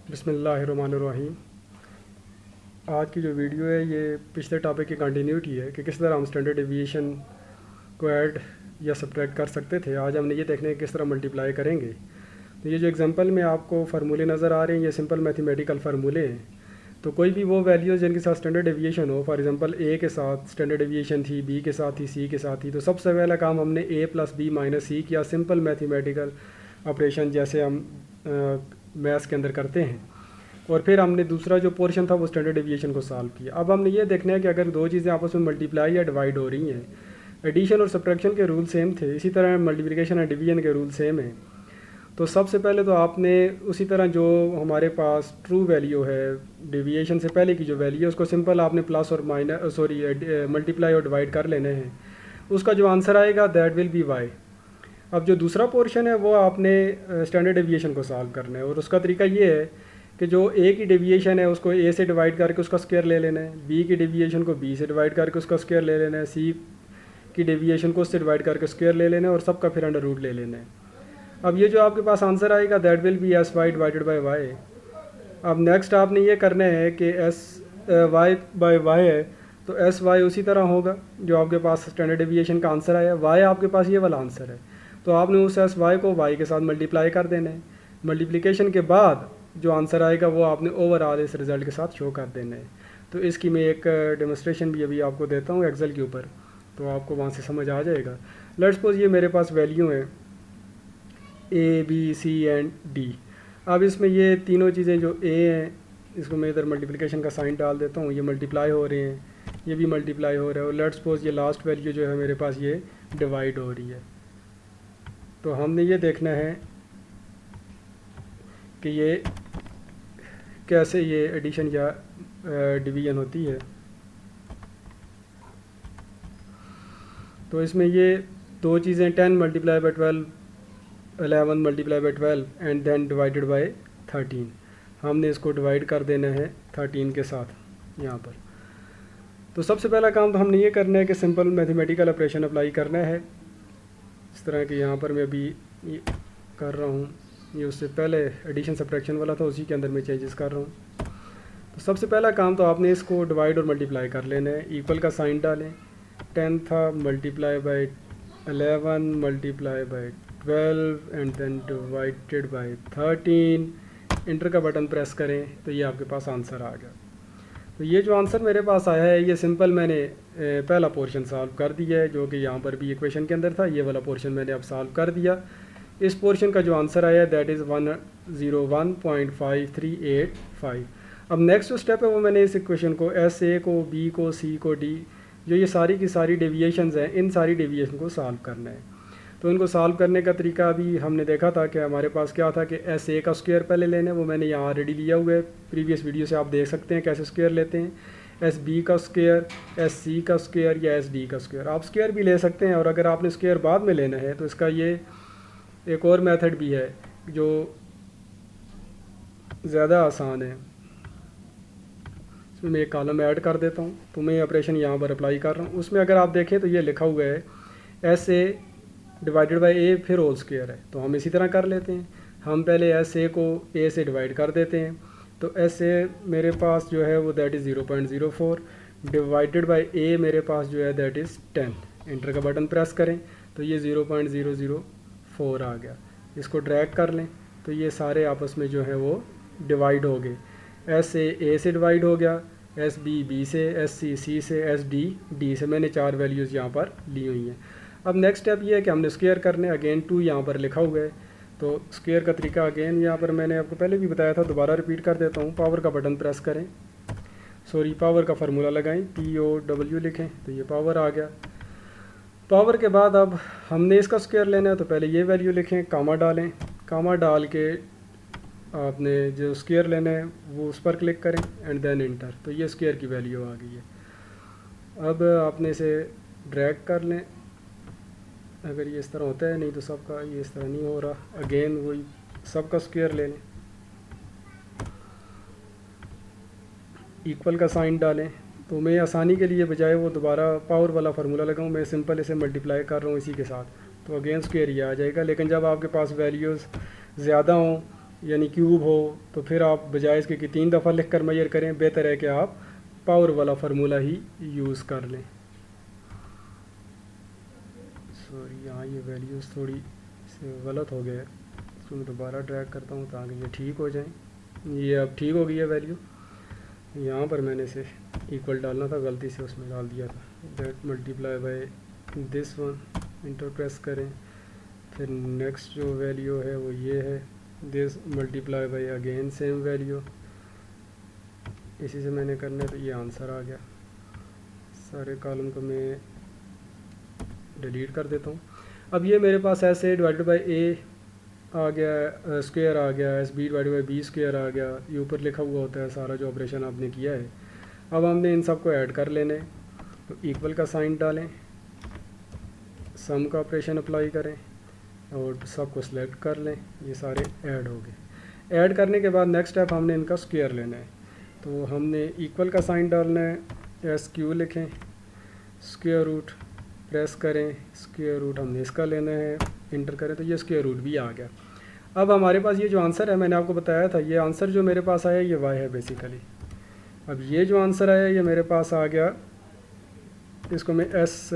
बिस्मिल्लाहिर्रहमानिर्रहीम। आज की जो वीडियो है ये पिछले टॉपिक की कंटिन्यूटी है कि किस तरह हम स्टैंडर्ड डेविएशन को ऐड या सब्ट्रैक्ट कर सकते थे। आज हमने ये देखना है किस तरह मल्टीप्लाई करेंगे। तो ये जो एग्जांपल में आपको फार्मूले नज़र आ रहे हैं ये सिंपल मैथमेटिकल फार्मूले हैं। तो कोई भी वो वैल्यूज़ जिनके साथ स्टैंडर्ड डेविएशन हो, फॉर एग्जांपल ए के साथ स्टैंडर्ड डेविएशन थी, बी के साथ थी, सी के साथ थी, तो सबसे पहला काम हमने ए प्लस बी माइनस सी किया, सिंपल मैथमेटिकल ऑपरेशन जैसे हम मैथ्स के अंदर करते हैं। और फिर हमने दूसरा जो पोर्शन था वो स्टैंडर्ड डेविएशन को सॉल्व किया। अब हमने ये देखना है कि अगर दो चीज़ें आपस में मल्टीप्लाई या डिवाइड हो रही हैं, एडिशन और सब्ट्रैक्शन के रूल सेम थे, इसी तरह मल्टीप्लिकेशन और डिवीजन के रूल सेम हैं। तो सबसे पहले तो आपने उसी तरह जो हमारे पास ट्रू वैल्यू है डेविएशन से पहले की जो वैल्यू है उसको सिंपल आपने प्लस और माइनस मल्टीप्लाई और डिवाइड कर लेने हैं। उसका जो आंसर आएगा दैट विल बी वाई। अब जो दूसरा पोर्शन है वो आपने स्टैंडर्ड डेविएशन को सॉल्व करना है और उसका तरीका ये है कि जो ए की डेविएशन है उसको ए से डिवाइड करके उसका स्क्वायर ले लेना है, बी की डेविएशन को बी से डिवाइड करके उसका स्क्वायर ले लेना है, सी की डेविएशन को उससे डिवाइड करके स्क्वायर ले लेना है और सबका फिर अंडर रूट ले लेना है। अब ये जो आपके पास आंसर आएगा that will be S Y divided by Y. अब नेक्स्ट आपने ये करना है कि एस वाई बाई वाई है तो एस वाई उसी तरह होगा जो आपके पास स्टैंडर्ड डेविएशन का आंसर आया, वाई आपके पास ये वाला आंसर है तो आपने उस एस वाई को वाई के साथ मल्टीप्लाई कर देना है। मल्टीप्लिकेशन के बाद जो आंसर आएगा वो आपने ओवरऑल इस रिज़ल्ट के साथ शो कर देना है। तो इसकी मैं एक डेमोस्ट्रेशन भी अभी आपको देता हूँ एक्सेल के ऊपर, तो आपको वहाँ से समझ आ जाएगा। लेट्स सपोज ये मेरे पास वैल्यू है A B C and D. अब इसमें ये तीनों चीज़ें जो ए हैं इसको मैं इधर मल्टीप्लिकेशन का साइन डाल देता हूँ, ये मल्टीप्लाई हो रहे हैं, ये भी मल्टीप्लाई हो रहा है और लेट्स सपोज ये लास्ट वैल्यू जो है मेरे पास ये डिवाइड हो रही है। तो हमने ये देखना है कि ये कैसे ये एडिशन या डिवीजन होती है। तो इसमें ये दो चीज़ें 10 multiply by 12, 11 multiply by 12 and then divided by 13। हमने इसको डिवाइड कर देना है 13 के साथ यहाँ पर। तो सबसे पहला काम तो हमने ये करना है कि सिंपल मैथमेटिकल ऑपरेशन अप्लाई करना है। इस तरह के यहाँ पर मैं अभी ये कर रहा हूँ, ये उससे पहले एडिशन सब्ट्रैक्शन वाला था उसी के अंदर मैं चेंजेस कर रहा हूँ। तो सबसे पहला काम तो आपने इसको डिवाइड और मल्टीप्लाई कर लेना है। इक्वल का साइन डालें, 10 था multiply by 11 multiply by 12 and then divided by 13। Enter का बटन प्रेस करें तो ये आपके पास आंसर आ गया। तो ये जो आंसर मेरे पास आया है ये सिंपल मैंने पहला पोर्शन सॉल्व कर दिया है जो कि यहाँ पर भी इक्वेशन के अंदर था, ये वाला पोर्शन मैंने अब सॉल्व कर दिया। इस पोर्शन का जो आंसर आया दैट इज़ 101.5385। अब नेक्स्ट जो स्टेप है वो मैंने इस इक्वेशन को एस ए को बी को सी को डी, जो ये सारी की सारी डेविएशंस हैं, इन सारी डेविएशन को सॉल्व करना है। तो इनको सॉल्व करने का तरीका अभी हमने देखा था कि हमारे पास क्या था कि एस ए का स्क्वायर पहले लेना है, वो मैंने यहाँ ऑलरेडी लिया हुआ है, प्रीवियस वीडियो से आप देख सकते हैं कैसे स्क्वायर लेते हैं। एस बी का स्क्वायर, एस सी का स्क्वायर या एस डी का स्क्वायर, आप स्क्वायर भी ले सकते हैं और अगर आपने स्क्वायर बाद में लेना है तो इसका ये एक और मेथड भी है जो ज़्यादा आसान है। इसमें मैं एक कॉलम ऐड कर देता हूँ, तो मैं ऑपरेशन यहाँ पर अप्लाई कर रहा हूँ। उसमें अगर आप देखें तो ये लिखा हुआ है एस ए डिवाइडेड बाई ए फिर होल स्क्वायर है, तो हम इसी तरह कर लेते हैं। हम पहले एस ए को ए से डिवाइड कर देते हैं, तो एस ए मेरे पास जो है वो दैट इज़ 0.04 डिवाइडेड बाई ए मेरे पास जो है दैट इज़ 10। इंटर का बटन प्रेस करें तो ये 0.004 आ गया। इसको ड्रैग कर लें तो ये सारे आपस में जो है वो डिवाइड हो गए। एस ए से डिवाइड हो गया, एस बी बी से, एस सी सी से, एस डी डी से। मैंने 4 वैल्यूज़ यहाँ पर ली हुई हैं। अब नेक्स्ट स्टेप ये है कि हमने स्क्वायर करने, अगेन 2 यहाँ पर लिखा हुआ है, तो स्क्वायर का तरीका अगेन यहाँ पर मैंने आपको पहले भी बताया था, दोबारा रिपीट कर देता हूँ। पावर का बटन प्रेस करें, सॉरी पावर का फार्मूला लगाएं, POW लिखें तो ये पावर आ गया। पावर के बाद अब हमने इसका स्क्वायर लेना है तो पहले ये वैल्यू लिखें, कामा डालें, कामा डाल के आपने जो स्क्वायर लेना है वो उस पर क्लिक करें एंड देन इंटर, तो ये स्क्वायर की वैल्यू आ गई है। अब आपने इसे ड्रैग कर लें, अगर ये इस तरह होता है, नहीं तो सबका ये इस तरह नहीं हो रहा, अगेन वही सबका स्क्वायर ले लें, इक्वल का साइन डालें। तो मैं आसानी के लिए बजाय वो दोबारा पावर वाला फार्मूला लगाऊं, मैं सिंपल इसे मल्टीप्लाई कर रहा हूँ इसी के साथ, तो अगेन स्क्वायर ये आ जाएगा। लेकिन जब आपके पास वैल्यूज़ ज़्यादा हों यानी क्यूब हो, तो फिर आप बजाय इसके कि 3 दफ़ा लिख कर मेजर करें, बेहतर है कि आप पावर वाला फार्मूला ही यूज़ कर लें। सॉरी, यहाँ ये वैल्यूज़ थोड़ी से गलत हो गया है, इसको मैं दोबारा ड्रैग करता हूँ ताकि ये ठीक हो जाए। ये अब ठीक हो गई है वैल्यू। यहाँ पर मैंने इसे इक्वल डालना था, गलती से उसमें डाल दिया था। That multiply by this one, enter press करें। फिर नेक्स्ट जो वैल्यू है वो ये है, this multiply by again same value. इसी से मैंने करना है, तो ये आंसर आ गया। सारे कॉलम को मैं डिलीट कर देता हूँ। अब ये मेरे पास S A divided by A आ गया, स्क्वायर आ गया, S B divided by B square आ गया। ये ऊपर लिखा हुआ होता है सारा जो ऑपरेशन आपने किया है। अब हमने इन सब को ऐड कर लेना है, तो इक्वल का साइन डालें, सम का ऑपरेशन अप्लाई करें और सब को सिलेक्ट कर लें। ये सारे ऐड हो गए। ऐड करने के बाद नेक्स्ट स्टेप हमने इनका स्क्वायर लेना है, तो हमने इक्वल का साइन डालना है, एस क्यू लिखें, स्क्वायर रूट प्रेस करें, स्क्वायर रूट हमने इसका लेना है, इंटर करें, तो ये स्क्वायर रूट भी आ गया। अब हमारे पास ये जो आंसर है, मैंने आपको बताया था, ये आंसर जो मेरे पास आया ये वाई है बेसिकली। अब ये जो आंसर आया ये मेरे पास आ गया, इसको मैं एस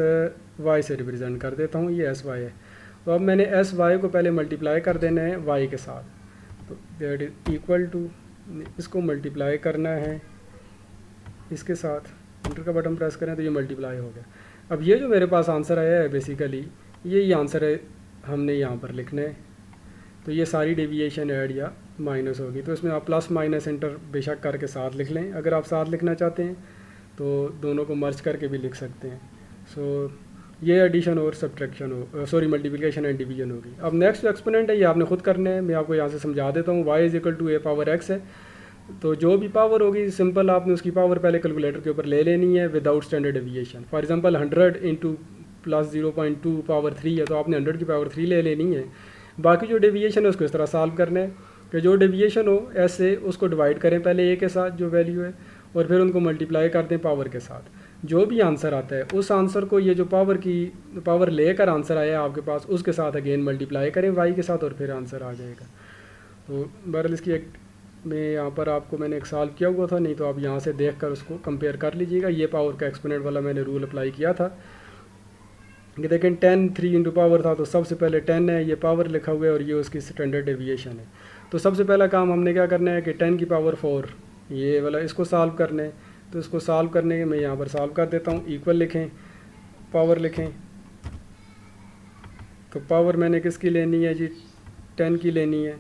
वाई से रिप्रेजेंट कर देता हूँ, ये एस वाई है। तो अब मैंने एस वाई को पहले मल्टीप्लाई कर देना है वाई के साथ, तो दैट इज इक्वल टू, इसको मल्टीप्लाई करना है इसके साथ, इंटर का बटन प्रेस करें तो ये मल्टीप्लाई हो गया। अब ये जो मेरे पास आंसर आया है बेसिकली ये आंसर है, हमने यहाँ पर लिखना है। तो ये सारी डेविएशन ऐड या माइनस होगी, तो इसमें आप प्लस माइनस इंटर बेशक करके साथ लिख लें। अगर आप साथ लिखना चाहते हैं तो दोनों को मर्ज करके भी लिख सकते हैं। सो ये एडिशन और सब्ट्रैक्शन हो, सॉरी मल्टीप्लिकेशन एंड डिवीजन होगी। अब नेक्स्ट जो एक्सपोनेंट है ये आपने खुद करना है, मैं आपको यहाँ से समझा देता हूँ। y is equal to A power x है, तो जो भी पावर होगी सिंपल आपने उसकी पावर पहले कैलकुलेटर के ऊपर ले लेनी है without standard deviation. For example 100 into plus 0.2 power 3 है, तो आपने 100 की पावर 3 ले लेनी है। बाकी जो डेविएशन है उसको इस तरह सॉल्व करना है कि जो डेविएशन हो ऐसे उसको डिवाइड करें पहले ए के साथ जो वैल्यू है, और फिर उनको मल्टीप्लाई कर दें पावर के साथ। जो भी आंसर आता है उस आंसर को ये जो पावर लेकर आंसर आया आपके पास उसके साथ अगेन मल्टीप्लाई करें वाई के साथ, और फिर आंसर आ जाएगा। तो बहरहाल इसकी एक मैं यहाँ पर आपको मैंने एक सॉल्व किया हुआ था, नहीं तो आप यहाँ से देख कर उसको कंपेयर कर लीजिएगा। ये पावर का एक्सपोनेंट वाला मैंने रूल अप्लाई किया था कि देखें 10 3 इंटू पावर था, तो सबसे पहले 10 है, ये पावर लिखा हुआ है और ये उसकी स्टैंडर्ड डेविएशन है। तो सबसे पहला काम हमने क्या करना है कि 10 की पावर 4 ये वाला इसको सॉल्व करना है। तो इसको सॉल्व करने के मैं यहाँ पर सॉल्व कर देता हूँ। इक्वल लिखें, पावर लिखें, तो पावर मैंने किसकी लेनी है जी 10 की लेनी है,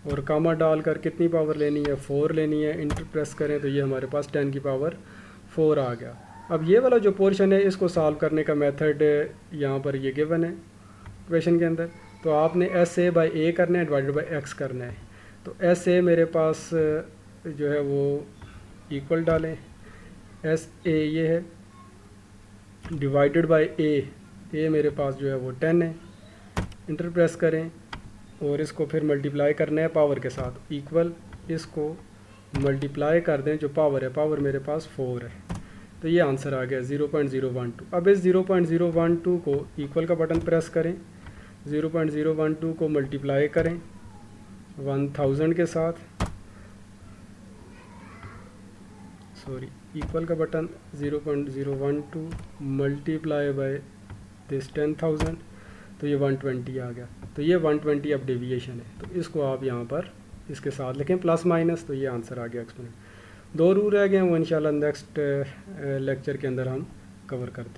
और कामा डालकर कितनी पावर लेनी है 4 लेनी है, इंटर प्रेस करें तो ये हमारे पास 10 की पावर 4 आ गया। अब ये वाला जो पोर्शन है इसको सॉल्व करने का मेथड यहाँ पर ये गिवन है क्वेश्चन के अंदर। तो आपने एस ए बाई ए करना है डिवाइडेड बाई एक्स करना है। तो एस ए मेरे पास जो है वो इक्वल डालें, एस ए ये है डिवाइडेड बाई ए मेरे पास जो है वो 10 है, इंटर प्रेस करें और इसको फिर मल्टीप्लाई करना है पावर के साथ। इक्वल इसको मल्टीप्लाई कर दें, जो पावर है पावर मेरे पास 4 है, तो ये आंसर आ गया 0.012। अब इस 0.012 को इक्वल का बटन प्रेस करें, 0.012 को मल्टीप्लाई करें 1000 के साथ, सॉरी इक्वल का बटन 0.012 मल्टीप्लाई बाय दिस 10,000, तो ये 120 आ गया। तो ये 120 अब डेविएशन है, तो इसको आप यहाँ पर इसके साथ लिखें प्लस माइनस, तो ये आंसर आ गया एक्सपोनेंट। 2 रूल रह गए हैं, वो इंशाल्लाह नेक्स्ट लेक्चर के अंदर हम कवर करते हैं।